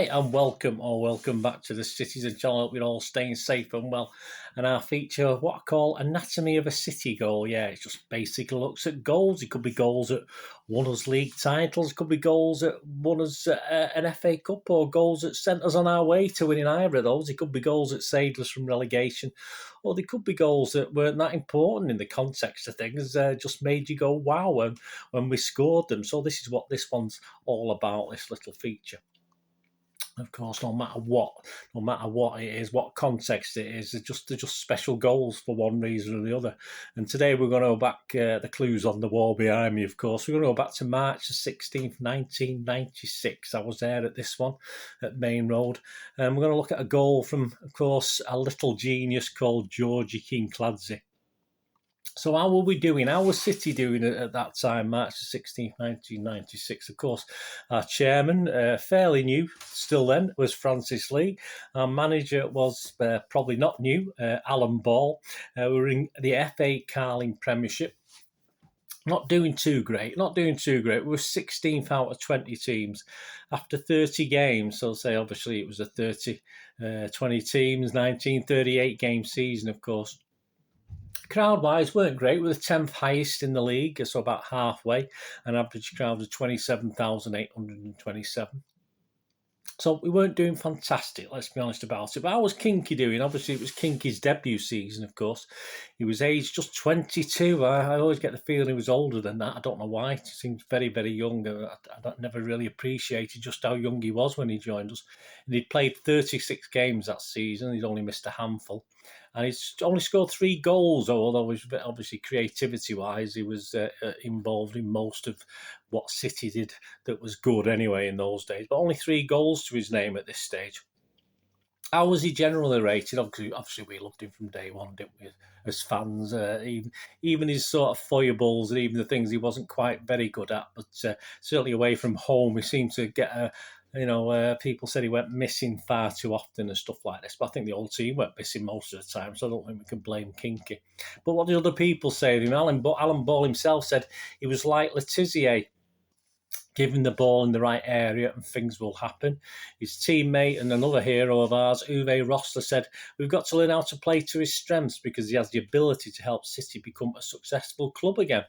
and welcome back to the Citizen channel. Hope you're all staying safe and well. And our feature, what I call Anatomy of a City Goal. Yeah, it just basically looks at goals. It could be goals that won us league titles, it could be goals that won us an FA Cup, or goals that sent us on our way to winning either of those. It could be goals that saved us from relegation, or they could be goals that weren't that important in the context of things, just made you go wow when we scored them. So this is what this one's all about, this little feature. Of course, no matter what it is, what context it is, they're just special goals for one reason or the other. And today we're going to go back, the clues on the wall behind me, of course. We're going to go back to March the 16th, 1996. I was there at this one, at Maine Road. And we're going to look at a goal from, of course, a little genius called Georgi Kinkladze. So how were we doing? How was City doing at that time, March the 16th, 1996? Of course, our chairman, fairly new still then, was Francis Lee. Our manager was probably not new, Alan Ball. We were in the FA Carling Premiership. Not doing too great. We were 16th out of 20 teams after 30 games. So say obviously it was a 20 teams, 1938 game season, of course. Crowd-wise, weren't great. We were the 10th highest in the league, so about halfway. An average crowd of 27,827. So we weren't doing fantastic, let's be honest about it. But how was Kinky doing? Obviously, it was Kinky's debut season, of course. He was aged just 22. I always get the feeling he was older than that. I don't know why. He seems very, very young. I never really appreciated just how young he was when he joined us. And he'd played 36 games that season. He'd only missed a handful. And he's only scored 3 goals, although obviously creativity-wise, he was involved in most of what City did that was good anyway in those days. But only 3 goals to his name at this stage. How was he generally rated? Obviously we loved him from day one, didn't we, as fans? Even his sort of foibles and even the things he wasn't quite very good at. But certainly away from home, he seemed to get people said he went missing far too often and stuff like this. But I think the whole team went missing most of the time, so I don't think we can blame Kinky. But what did other people say of him? Alan Ball himself said he was like Letizia, given the ball in the right area and things will happen. His teammate and another hero of ours, Uwe Rosler, said, "We've got to learn how to play to his strengths because he has the ability to help City become a successful club again."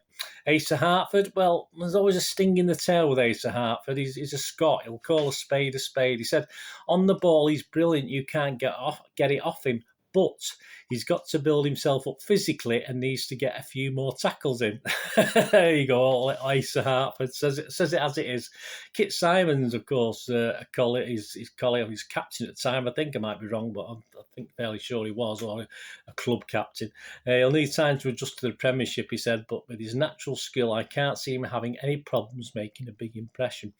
Asa Hartford, well, there's always a sting in the tail with Asa Hartford. He's a Scot. He'll call a spade a spade. He said, on the ball, he's brilliant. You can't get it off him. But he's got to build himself up physically and needs to get a few more tackles in. There you go, Asa Hartford says it as it is. Kit Simons, of course, his captain at the time. I think I might be wrong, but I think fairly sure he was, or a club captain. He'll need time to adjust to the Premiership, he said, but with his natural skill, I can't see him having any problems making a big impression.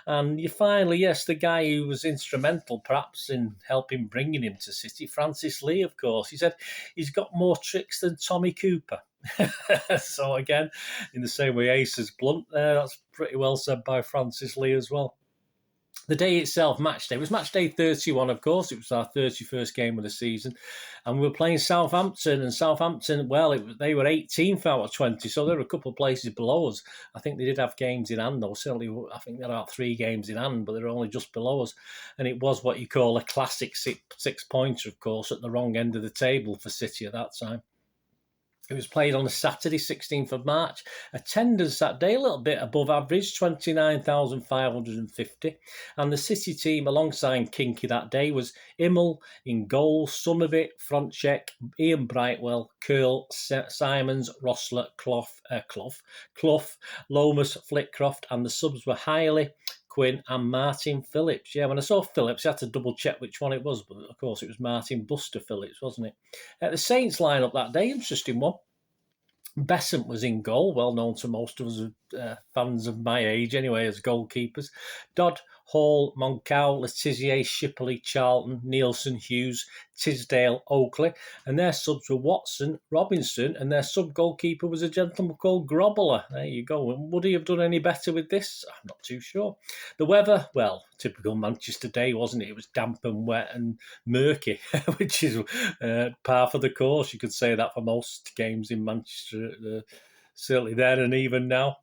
And finally, yes, the guy who was instrumental perhaps in helping bringing him to City, Francis Lee, of course. He said he's got more tricks than Tommy Cooper. So again, in the same way Ace is blunt there, that's pretty well said by Francis Lee as well. The day itself, match day, was match day 31, of course. It was our 31st game of the season. And we were playing Southampton. And Southampton, well, they were 18th out of 20. So they were a couple of places below us. I think they did have games in hand, though. Certainly, I think they had about 3 games in hand, but they were only just below us. And it was what you call a classic six-pointer, of course, at the wrong end of the table for City at that time. It was played on a Saturday, 16th of March. Attendance that day, a little bit above average, 29,550. And the City team alongside Kinky that day was Immel in goal, Somerville, Frontcheck, Ian Brightwell, Curl, Simons, Rosler, Clough, Lomas, Flitcroft, and the subs were Hiley, Quinn and Martin Phillips. Yeah, when I saw Phillips, I had to double check which one it was, but of course it was Martin Buster Phillips, wasn't it? The Saints lineup that day, interesting one. Besant was in goal, well known to most of us fans of my age anyway as goalkeepers. Dodd, Hall, Moncow, Letizia, Shipley, Charlton, Nielsen, Hughes, Tisdale, Oakley, and their subs were Watson, Robinson, and their sub-goalkeeper was a gentleman called Grobbler. There you go. Would he have done any better with this? I'm not too sure. The weather, well, typical Manchester day, wasn't it? It was damp and wet and murky, which is par for the course. You could say that for most games in Manchester, certainly then and even now.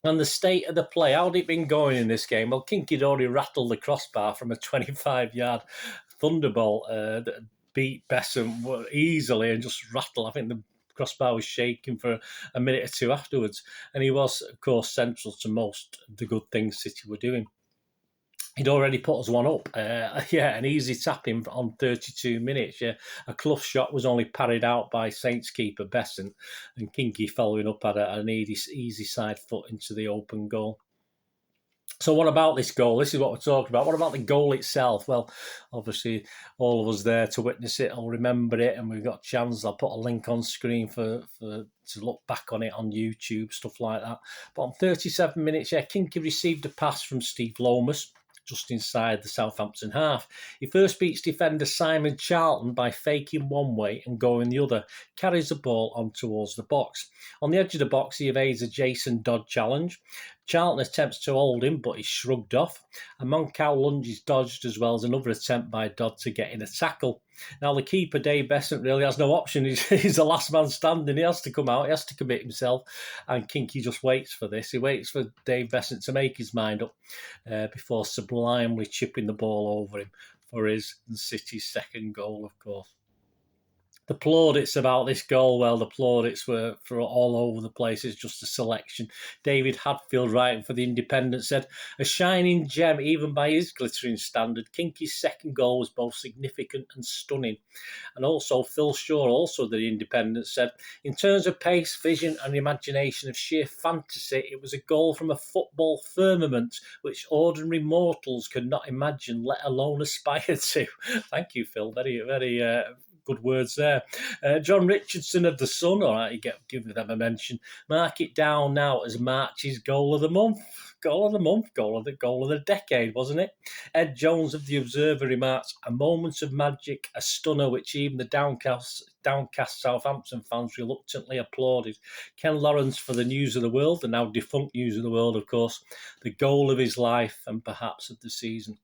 And the state of the play, how'd it been going in this game? Well, Kinky'd already rattled the crossbar from a 25-yard thunderbolt that beat Besson easily and just rattled. I think the crossbar was shaking for a minute or two afterwards. And he was, of course, central to most of the good things City were doing. He'd already put us one up. An easy tapping on 32 minutes. Yeah, a Clough shot was only parried out by Saints keeper Besson, and Kinky following up had an easy side foot into the open goal. So what about this goal? This is what we're talking about. What about the goal itself? Well, obviously, all of us there to witness it will remember it, and we've got a chance. I'll put a link on screen for to look back on it on YouTube, stuff like that. But on 37 minutes, Kinky received a pass from Steve Lomas just inside the Southampton half. He first beats defender Simon Charlton by faking one way and going the other, carries the ball on towards the box. On the edge of the box, he evades a Jason Dodd challenge. Charlton attempts to hold him, but he's shrugged off. A Moncal lunge is dodged, as well as another attempt by Dodd to get in a tackle. Now, the keeper, Dave Besant, really has no option. He's the last man standing. He has to come out. He has to commit himself. And Kinky just waits for this. He waits for Dave Besant to make his mind up before sublimely chipping the ball over him for his and City's second goal, of course. The plaudits about this goal, well, the plaudits were for all over the place. It's just a selection. David Hadfield, writing for The Independent, said, a shining gem, even by his glittering standard. Kinky's second goal was both significant and stunning. And also, Phil Shaw, also The Independent, said, in terms of pace, vision and imagination of sheer fantasy, it was a goal from a football firmament which ordinary mortals could not imagine, let alone aspire to. Thank you, Phil. Very, very... good words there. John Richardson of The Sun, all right, give them a mention. Mark it down now as March's goal of the month. Goal of the decade, wasn't it? Ed Jones of The Observer remarks, a moment of magic, a stunner which even the downcast Southampton fans reluctantly applauded. Ken Lawrence for the News of the World, the now defunct News of the World, of course, the goal of his life and perhaps of the season.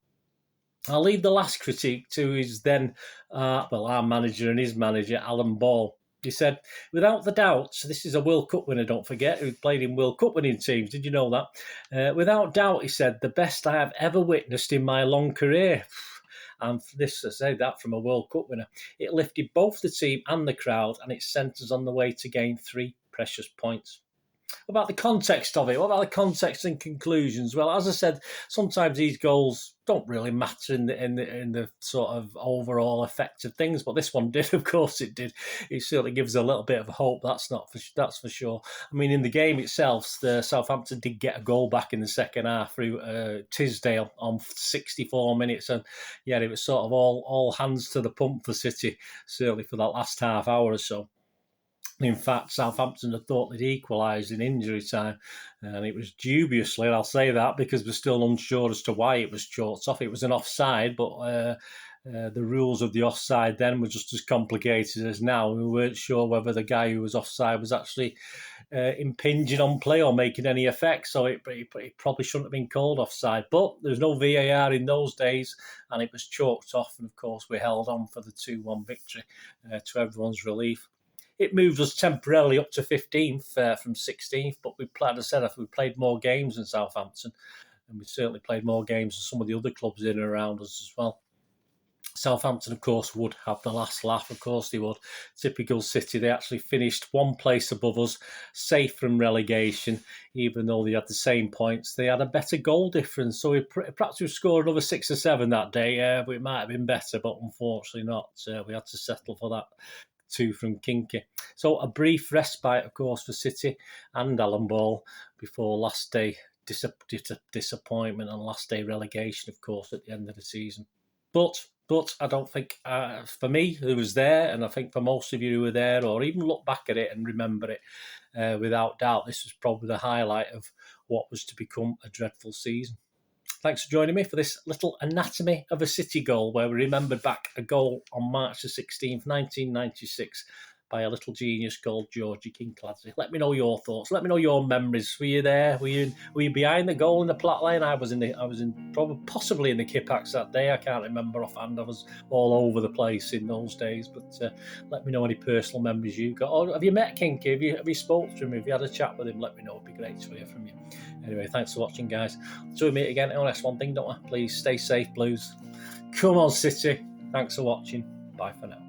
I'll leave the last critique to his then, our manager and his manager, Alan Ball. He said, without the doubt, this is a World Cup winner, don't forget, who played in World Cup winning teams. Did you know that? Without doubt, he said, the best I have ever witnessed in my long career. And this, I say that from a World Cup winner. It lifted both the team and the crowd, and it sent us on the way to gain 3 precious points. What about the context of it? What about the context and conclusions? Well, as I said, sometimes these goals don't really matter in the sort of overall effect of things, but this one did. Of course, it did. It certainly gives a little bit of hope. That's for sure. I mean, in the game itself, the Southampton did get a goal back in the second half through Tisdale on 64 minutes, and yeah, it was sort of all hands to the pump for City, certainly for that last half hour or so. In fact, Southampton had thought they'd equalised in injury time, and it was dubiously, I'll say that, because we're still unsure as to why it was chalked off. It was an offside, but the rules of the offside then were just as complicated as now. We weren't sure whether the guy who was offside was actually impinging on play or making any effect, so it probably shouldn't have been called offside. But there was no VAR in those days, and it was chalked off, and of course we held on for the 2-1 victory to everyone's relief. It moved us temporarily up to 15th from 16th, but we played more games than Southampton, and we certainly played more games than some of the other clubs in and around us as well. Southampton, of course, would have the last laugh. Of course they would. Typical City, they actually finished one place above us, safe from relegation, even though they had the same points. They had a better goal difference, so perhaps we scored another 6 or 7 that day, but it might have been better, but unfortunately not. We had to settle for that 2 from Kinky. So a brief respite, of course, for City and Alan Ball before last day disappointment and last day relegation, of course, at the end of the season. But I don't think, for me, who was there, and I think for most of you who were there, or even look back at it and remember it, without doubt, this was probably the highlight of what was to become a dreadful season. Thanks for joining me for this little anatomy of a City goal, where we remembered back a goal on March the 16th, 1996, by a little genius called Georgi Kinkladze. Let me know your thoughts. Let me know your memories. Were you there? Were you behind the goal in the flat line? I was probably possibly in the Kippax that day. I can't remember offhand. I was all over the place in those days. But let me know any personal memories you got. Or have you met Kinky? Have you spoke to him? Have you had a chat with him? Let me know. It'd be great to hear from you. Anyway, thanks for watching, guys. Until we meet again, I want to ask one thing, don't I? Please stay safe, Blues. Come on, City. Thanks for watching. Bye for now.